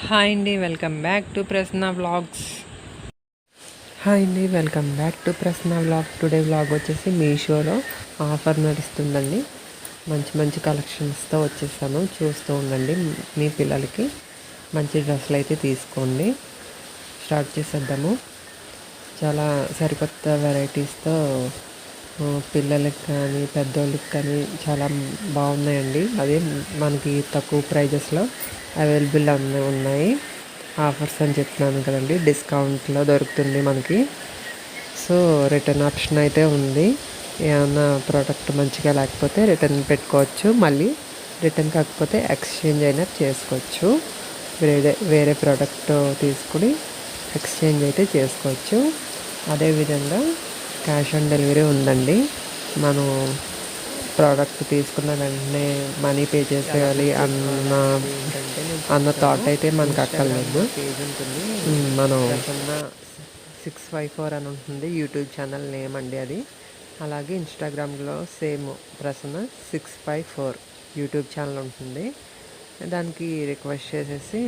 Hi అండి, welcome back to Prasanna vlogs. Hi అండి, welcome back to Prasanna vlog. Today vlog వచ్చేసి మీషోలో ఆఫర్ నడుస్తుందండి. మంచి మంచి కలెక్షన్స్తో వచ్చేసాను. చూస్తూ ఉండండి. మీ పిల్లలకి మంచి డ్రెస్సులు అయితే తీసుకోండి. స్టార్ట్ చేసేద్దాము. చాలా సరికొత్త వెరైటీస్తో పిల్లలకి కానీ పెద్దోళ్ళకి కానీ చాలా బాగున్నాయండి. అదే మనకి తక్కువ ప్రైజెస్లో అవైలబుల్ ఉన్నాయి. ఆఫర్స్ అని చెప్తున్నాను కదండి, డిస్కౌంట్లో దొరుకుతుంది మనకి. సో రిటర్న్ ఆప్షన్ అయితే ఉంది. ఏమన్నా ప్రోడక్ట్ మంచిగా లేకపోతే రిటర్న్ పెట్టుకోవచ్చు. మళ్ళీ రిటర్న్ కాకపోతే ఎక్స్చేంజ్ అయినా చేసుకోవచ్చు. వేరే ప్రోడక్ట్ తీసుకుని ఎక్స్చేంజ్ అయితే చేసుకోవచ్చు. అదేవిధంగా క్యాష్ ఆన్ డెలివరీ ఉందండి. మనం ప్రోడక్ట్ తీసుకున్న వెంటనే మనీ పే చేసేయాలి అన్న థాట్ అయితే మనకు అక్కర్లేదు. మనం 654 అని ఉంటుంది యూట్యూబ్ ఛానల్ నేమ్ అండి అది. అలాగే ఇన్స్టాగ్రామ్లో సేమ్ ప్రసన్న 654 యూట్యూబ్ ఛానల్ ఉంటుంది. దానికి రిక్వెస్ట్ చేసేసి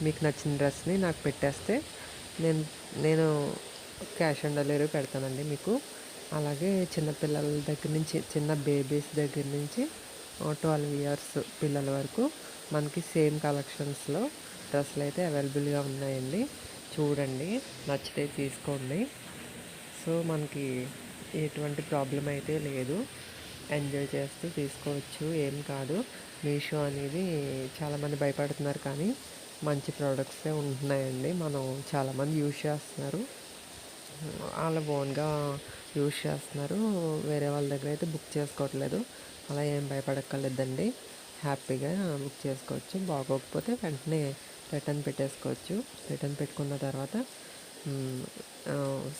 మీకు నచ్చిన డ్రెస్ని నాకు పెట్టేస్తే నేను క్యాష్ ఆన్ డెలివరీ పెడతానండి మీకు. అలాగే చిన్నపిల్లల దగ్గర నుంచి, చిన్న బేబీస్ దగ్గర నుంచి 12 ఇయర్స్ పిల్లల వరకు మనకి సేమ్ కలెక్షన్స్లో డ్రెస్సులు అయితే అవైలబుల్గా ఉన్నాయండి. చూడండి, నచ్చితే తీసుకోండి. సో మనకి ఎటువంటి ప్రాబ్లం అయితే లేదు. ఎంజాయ్ చేస్తూ తీసుకోవచ్చు, ఏం కాదు. మీషో అనేది చాలామంది భయపడుతున్నారు, కానీ మంచి ప్రోడక్ట్సే ఉంటున్నాయండి. మనం చాలామంది యూజ్ చేస్తున్నారు, వాళ్ళ ఓన్గా యూజ్ చేస్తున్నారు. వేరే వాళ్ళ దగ్గర అయితే బుక్ చేసుకోవట్లేదు. అలా ఏం భయపడక్కర్లేదండి, హ్యాపీగా బుక్ చేసుకోవచ్చు. బాగోకపోతే వెంటనే రిటర్న్ పెట్టేసుకోవచ్చు. రిటర్న్ పెట్టుకున్న తర్వాత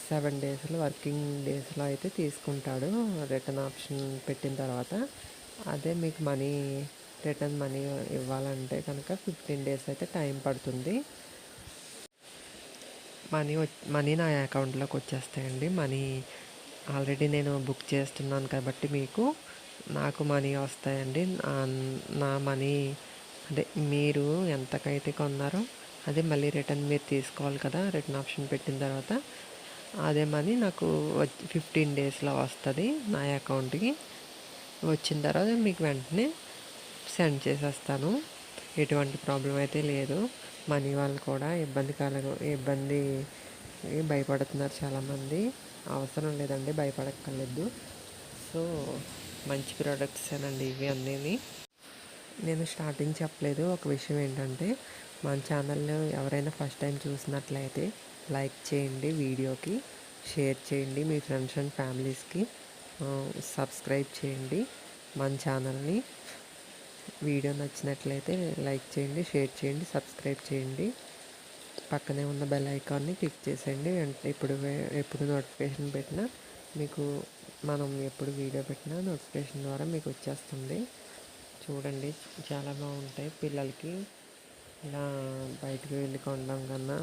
7 డేస్లో, వర్కింగ్ డేస్లో అయితే తీసుకుంటాడు రిటర్న్ ఆప్షన్ పెట్టిన తర్వాత. అదే మీకు రిటర్న్ మనీ ఇవ్వాలంటే కనుక 15 డేస్ అయితే టైం పడుతుంది. మనీ నా అకౌంట్లోకి వచ్చేస్తాయండి. మనీ ఆల్రెడీ నేను బుక్ చేస్తున్నాను కాబట్టి నాకు మనీ వస్తాయండి. నా మనీ అదే మీరు ఎంతకైతే కొన్నారో అదే మళ్ళీ రిటర్న్ మీరు తీసుకోవాలి కదా. రిటర్న్ ఆప్షన్ పెట్టిన తర్వాత అదే మనీ నాకు 15 డేస్లో వస్తుంది నా అకౌంట్కి. వచ్చిన తర్వాత మీకు వెంటనే సెండ్ చేసేస్తాను. ఎటువంటి ప్రాబ్లం అయితే లేదు. మనీ వాళ్ళు కూడా ఇబ్బంది భయపడుతున్నారు చాలామంది. అవసరం లేదండి, భయపడక్కర్లేదు. సో మంచి ప్రోడక్ట్సేనండి ఇవి అన్నీ. నేను స్టార్టింగ్ చెప్పలేదు ఒక విషయం ఏంటంటే, మన ఛానల్లో ఎవరైనా ఫస్ట్ టైం చూసినట్లయితే లైక్ చేయండి, వీడియోకి షేర్ చేయండి, మీ ఫ్రెండ్స్ అండ్ ఫ్యామిలీస్కి సబ్స్క్రైబ్ చేయండి మన ఛానల్ని. వీడియో నచ్చినట్లయితే లైక్ చేయండి, షేర్ చేయండి, సబ్స్క్రైబ్ చేయండి. పక్కనే ఉన్న బెల్ ఐకాన్ని క్లిక్ చేసేయండి. ఎప్పుడు నోటిఫికేషన్ పెట్టినా మనం ఎప్పుడు వీడియో పెట్టినా నోటిఫికేషన్ ద్వారా మీకు వచ్చేస్తుంది. చూడండి, చాలా బాగుంటాయి. పిల్లలకి ఇలా బయటకు వెళ్ళి కొనడం కన్నా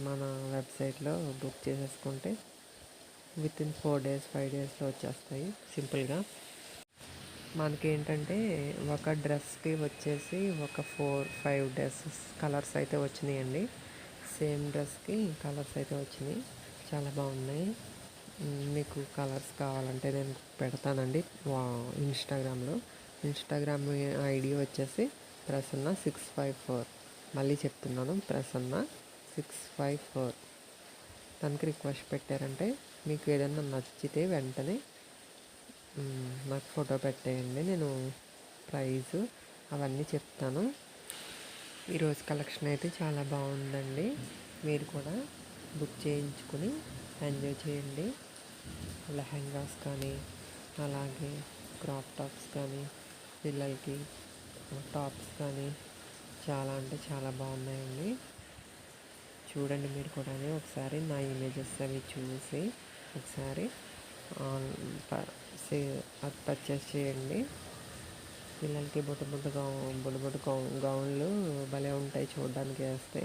మన వెబ్సైట్లో బుక్ చేసేసుకుంటే వితిన్ 4 డేస్ 5 డేస్లో వచ్చేస్తాయి సింపుల్గా. మనకేంటంటే ఒక డ్రెస్కి వచ్చేసి ఒక 4-5 డ్రెస్సెస్ కలర్స్ అయితే వచ్చినాయండి. సేమ్ డ్రెస్కి కలర్స్ అయితే వచ్చినాయి, చాలా బాగున్నాయి. మీకు కలర్స్ కావాలంటే నేను పెడతానండి ఇన్స్టాగ్రామ్ ఐడి వచ్చేసి ప్రసన్న 654. మళ్ళీ చెప్తున్నాను, ప్రసన్న 654. దానికి రిక్వెస్ట్ పెట్టారంటే మీకు ఏదైనా నచ్చితే వెంటనే నాకు ఫోటో పెట్టేయండి. నేను ప్రైజు అవన్నీ చెప్తాను. ఈరోజు కలెక్షన్ అయితే చాలా బాగుందండి. మీరు కూడా బుక్ చేయించుకుని ఎంజాయ్ చేయండి. లెహంగాస్ కానీ, అలాగే క్రాప్ టాప్స్ కానీ, పిల్లలకి టాప్స్ కానీ చాలా అంటే చాలా బాగున్నాయండి. చూడండి, మీరు కూడా ఒకసారి నా ఇమేజెస్ అవి చూసి ఒకసారి అది పర్చేస్ చేయండి. పిల్లలకి బుడ్డ గౌన్లు భలే ఉంటాయి చూడడానికి వేస్తే.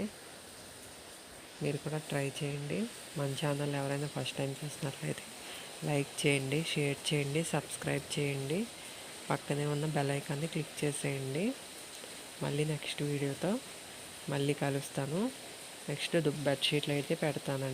మీరు కూడా ట్రై చేయండి. మన ఛానల్ ఎవరైనా ఫస్ట్ టైం చూసినట్లయితే లైక్ చేయండి, షేర్ చేయండి, సబ్స్క్రైబ్ చేయండి. పక్కనే ఉన్న బెల్ ఐకాన్ని క్లిక్ చేసేయండి. మళ్ళీ నెక్స్ట్ వీడియోతో మళ్ళీ కలుస్తాను. నెక్స్ట్ బెడ్షీట్లు అయితే పెడతానండి.